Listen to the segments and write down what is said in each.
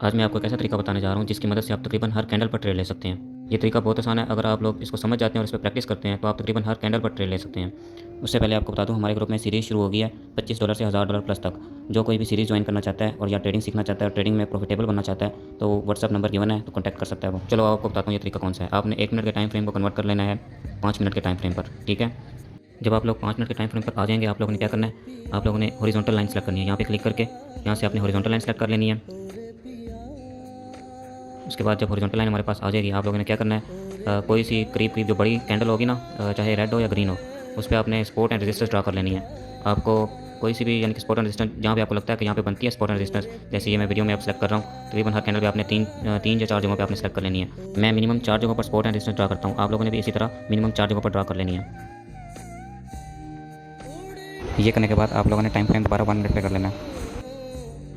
आज मैं आपको एक ऐसा तरीका बताने जा रहा हूँ जिसकी मदद से आप तकरीबन हर कैंडल पर ट्रेड ले सकते हैं। ये तरीका बहुत आसान है। अगर आप लोग इसको समझ जाते हैं और इस पर प्रैक्टिस करते हैं तो आप तकरीबन हर कैंडल पर ट्रेड ले सकते हैं। उससे पहले आपको बता दूँ, हमारे ग्रुप में सीरीज़ शुरू हो गई है $25 से $1000 प्लस तक। जो कोई भी सीरीज़ ज्वाइन करना चाहता है और या ट्रेडिंग सीखना चाहता है और ट्रेडिंग में प्रॉफिटेबल बनना चाहता है तो व्हाट्सअप नंबर गिवन है, तो कॉन्टैक्ट कर सकता है वो। चलो आपको बताता हूँ ये तरीका कौन सा है। आपने 1 मिनट के टाइम फ्रेम को कन्वर्ट कर लेना है 5 मिनट के टाइम फ्रेम पर। ठीक है, जब आप लोग 5 मिनट के टाइम फ्रेम पर आ जाएंगे, आप लोगों ने क्या करना है, आप लोगों ने हॉरिजॉन्टल लाइन सेलेक्ट करनी है। यहाँ पे क्लिक करके यहाँ से आपने हॉरिजॉन्टल लाइन सेलेक्ट कर लेनी है। उसके बाद जब हॉरिजॉन्टल लाइन हमारे पास आ जाएगी, आप लोगों ने क्या करना है, कोई सी करीब करीब जो बड़ी कैंडल होगी ना, चाहे रेड हो या ग्रीन हो, उस पर आपने सपोर्ट एंड रेजिस्टेंस ड्रा कर लेनी है। आपको कोई सी भी यानी कि सपोर्ट एंड रेजिस्टेंस जहाँ पे आपको लगता है कि यहाँ पे बनती है सपोर्ट एंड रेजिस्टेंस, जैसे ये मैं वीडियो में आप सेलेक्ट कर रहा हूँ, तकरीबन हर कैंडल पे आपने तीन या चार जगहों पे आपने सेलेक्ट कर लेनी है। मैं मिनिमम 4 जगहों पर सपोर्ट एंड रेजिस्टेंस ड्रा करता हूँ। आप लोगों ने भी इसी तरह मिनिमम 4 जगहों पर ड्रा कर लेनी है। ये करने के बाद आप लोगों ने टाइम फ्रेम दोबारा 1 मिनट पे कर लेना है।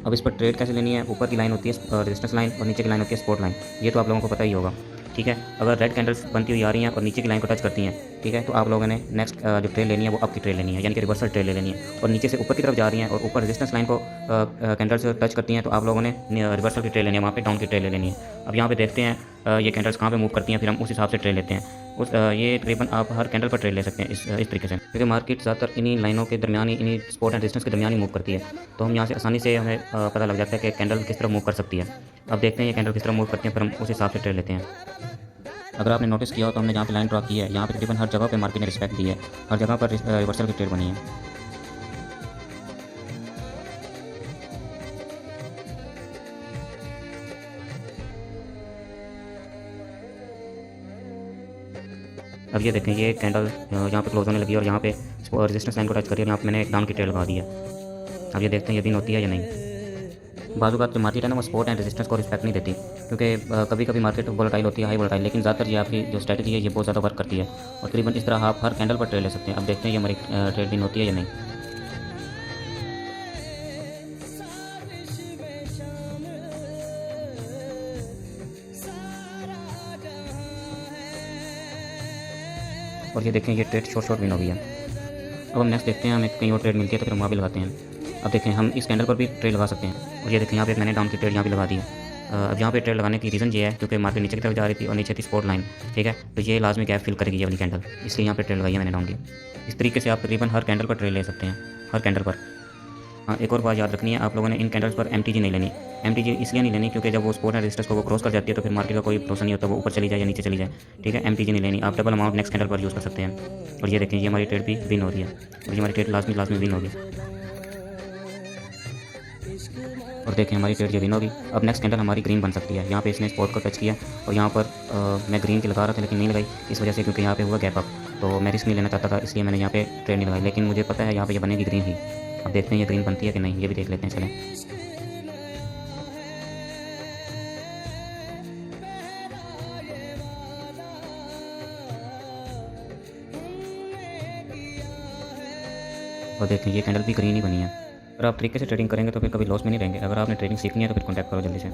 अब इस पर ट्रेड कैसे लेनी है, ऊपर की लाइन होती है रेजिस्टेंस लाइन और नीचे की लाइन होती है सपोर्ट लाइन। ये तो आप लोगों को पता ही होगा। ठीक है, अगर रेड कैंडल्स बनती हुई आ रही हैं और नीचे की लाइन को टच करती हैं, ठीक है, तो आप लोगों ने नेक्स्ट जो ट्रेड लेनी है वो अप की ट्रेड लेनी है, यानी कि रिवर्सल ट्रेड ले लेनी है। और नीचे से ऊपर की तरफ जा रही हैं और ऊपर रेजिस्टेंस लाइन को कैंडल्स टच करती हैं, तो आप लोगों ने रिवर्सल की ट्रेड लेनी है, वहाँ पे डाउन की ट्रेड ले लेनी है। अब यहाँ पे देखते हैं ये कैंडल्स कहाँ पे मूव करती हैं, फिर हम उस हिसाब से ट्रेड लेते हैं। ये तकरीबन आप हर कैंडल पर ट्रेड ले सकते हैं इस तरीके से, क्योंकि मार्केट ज़्यादातर इन्हीं लाइनों के दरमियान ही, इन्हीं सपोर्ट एंड रेजिस्टेंस के दरमियान ही मूव करती है। तो हम यहाँ से आसानी से हमें पता लग जाता है कि कैंडल किस तरह मूव कर सकती है। अब देखते हैं ये कैंडल किस तरह मूव करती है, फिर हम उस हिसाब से ट्रेड लेते हैं। अगर आपने नोटिस किया हो तो हमने जहाँ पे लाइन ड्रा की है, यहाँ पे तकरीबन हर जगह पे मार्केट ने रिस्पेक्ट दी है, हर जगह पर रिवर्सल की ट्रेड बनी है। अब ये देखें, ये कैंडल यहाँ पे क्लोज होने लगी है और यहाँ पे रेजिस्टेंस लाइन को टच करी और यहाँ पे मैंने एक डाउन की ट्रेड लगा दी है। अब ये देखते हैं ये दिन होती है या नहीं। बाज़ औक़ात जो मार्केट है ना, वो सपोर्ट एंड रेजिस्टेंस को रिस्पेक्ट नहीं देती, क्योंकि कभी कभी मार्केट वोलेटाइल होती है, हाई वोलेटाइल, लेकिन ज़्यादातर ये आपकी जो स्ट्रैटेजी है ये बहुत ज़्यादा वर्क करती है। और तकरीबन इस तरह आप हर कैंडल पर ट्रेड ले सकते हैं। अब देखते हैं ये हमारी ट्रेड दिन होती है या नहीं। और ये देखें, ये ट्रेड शॉर्ट विन हो गई है। अब हम नेक्स्ट देखते हैं, हमें कहीं और ट्रेड मिलती है तो फिर हम वहाँ भी लगाते हैं। अब देखें, हम इस कैंडल पर भी ट्रेड लगा सकते हैं। और ये देखें, यहाँ पे मैंने डाउन की ट्रेड यहाँ भी लगा दी है। अब यहाँ पे ट्रेड लगाने की रीज़न ये है क्योंकि मार्केट नीचे की तरफ जा रही थी और नीचे थी सपोर्ट लाइन। ठीक है, तो ये लाजमी गैप फिल करेगी ये वाली कैंडल, इसलिए यहाँ पे ट्रेड लगाई है मैंने डाउन की। इस तरीके से आप तकरीबन हर कैंडल पर ट्रेड ले सकते हैं, हर कैंडल पर। हाँ, एक और बात याद रखनी है, आप लोगों ने इन कैंडल्स पर एमटीजी नहीं लेनी। एमटीजी इसलिए नहीं लेनी क्योंकि जब वो सपोर्ट एंड रेजिस्टेंस को वो क्रॉस कर जाती है तो फिर मार्केट का कोई भरोसा नहीं होता, वो ऊपर चली जाए या नीचे चली जाए। ठीक है, एमटीजी नहीं लेनी। आप डबल अमाउंट नेक्स्ट कैंडल पर यूज़ कर सकते हैं। और ये देखें, ये हमारी ट्रेड भी विन हो रही है और ये हमारी ट्रेड लाजमी विन होगी। और देखें, हमारी ट्रेड ये विन होगी। अब नेक्स्ट कैंडल हमारी ग्रीन बन सकती है। यहाँ पे इसने स्पॉट को टच किया और यहाँ पर मैं ग्रीन की लगा रहा था लेकिन नहीं लगाई, इस वजह से क्योंकि यहाँ पे हुआ गैप अप, तो मैं रिस्क नहीं लेना चाहता था, इसलिए मैंने यहाँ पे ट्रेड नहीं लगाई। लेकिन मुझे पता है यहाँ पे ये बनेगी ग्रीन ही। अब देखते हैं ये ग्रीन बनती है कि नहीं, ये भी देख लेते हैं। चलें, और देखें, ये कैंडल भी ग्रीन ही बनी है। अगर आप तरीके से ट्रेडिंग करेंगे तो फिर कभी लॉस में नहीं रहेंगे। अगर आपने ट्रेडिंग सीखनी है तो फिर कॉन्टैक्ट करो जल्दी से।